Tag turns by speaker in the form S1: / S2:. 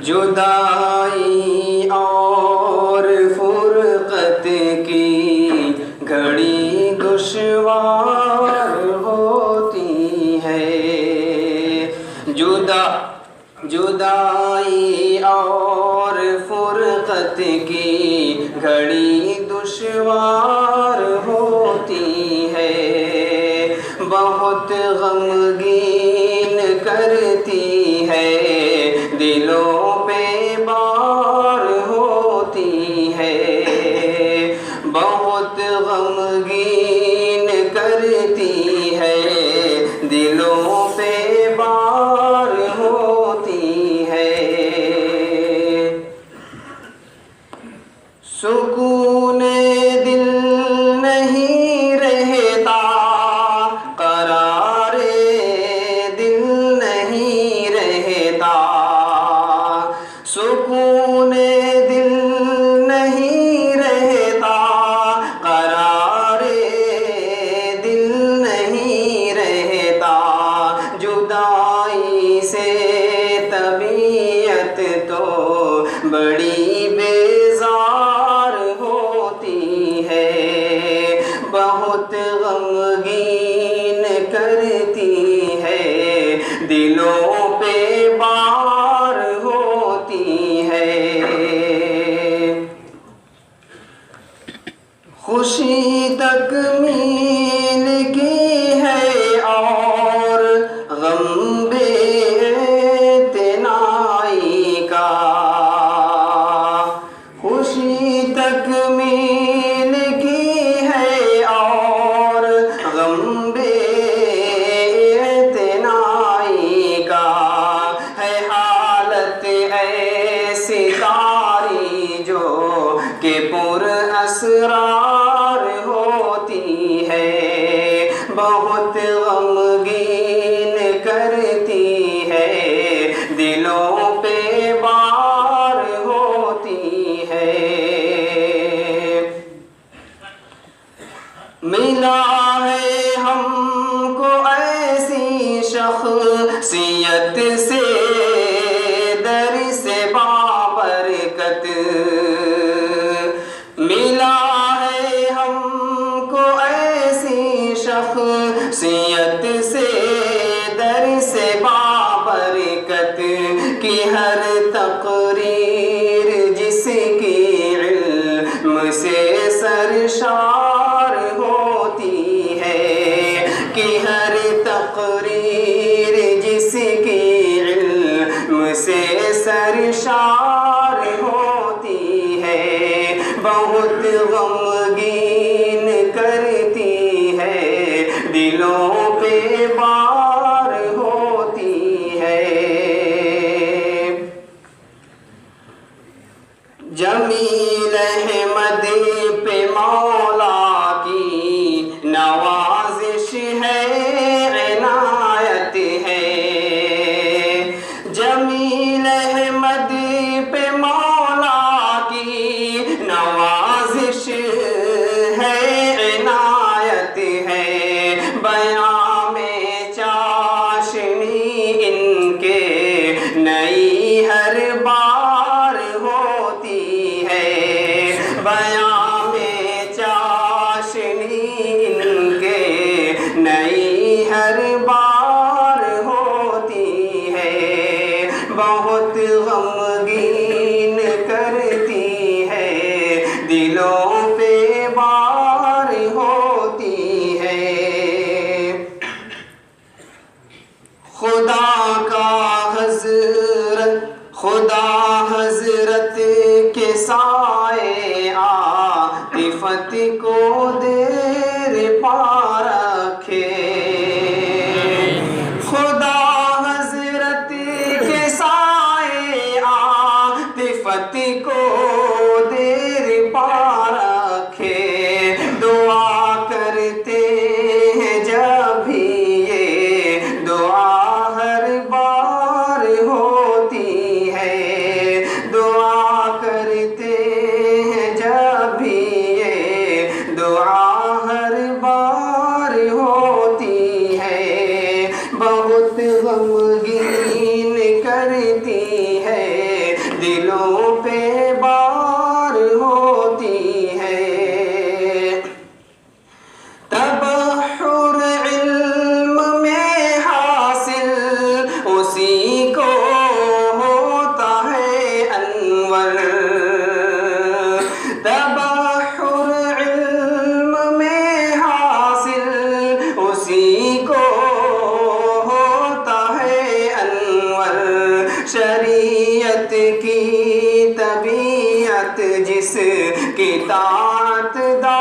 S1: جدائی اور فرقت کی گھڑی دشوار ہوتی ہے، جدائی اور فرقت کی گھڑی دشوار ہوتی ہے، بہت غمگین کرتی ہے، دلوں پہ بار ہوتی ہے، بہت غمگین کرتی ہے، دلوں پہ بار ہوتی ہے، سکون دل نہیں رہتا، قرار دل نہیں رہتا، سکون دل نہیں رہتا، قرار دل نہیں رہتا، جدائی سے طبیعت تو بڑی بیزار ہوتی ہے، بہت غمگین کرتی ہے، دلوں پہ بار ہوتی ہے، خوشی تکمیل کی ہے اور غم بے اعتنائی کا، خوشی تکمیل کی ہے اور غم بے اعتنائی کا، ہے حالت ایسی طاری جو کہ پر اسرار ہوتی ہے، بہت غمگین کرتی ہے، دلوں پہ بار ہوتی ہے، ملا ہے ہم کو ایسی شخصیت سے در سے بابرکت، ملا ہے ہم کو ایسی شخصیت سے در سے بابرکت، کی ہر تقریر جس کی علم سے سرشار ہوتی ہے، کہ ہر تقریر جس کی علم سے سرشار ہوتی ہے، بہت غمگین کرتی ہے، دلوں پہ بار ہوتی ہے، جمیل احمد پہ مولا کی نوازش ہے، عنایت ہے، جمیل احمد پہ مولا کی نوازش ہے، عنایت ہے، بیان میں چاشنی ان کے نئی ہر بار ہوتی ہے، بیان میں چاشنی ان کے نئی ہر بار ہوتی ہے، بہت غمگین کرتی ہے، دلوں پہ بار ہوتی ہے، خدا حضرت کے سائے عاطفت کو دیر پا رکھے، خدا حضرت کے سائے عاطفت کو دیر پا رکھے، دعا کرتے ہیں جب بھی یہ دعا ہر بار ہوتی ہے، دعا کرتے ہیں جب بھی یہ دعا کی طاعت دار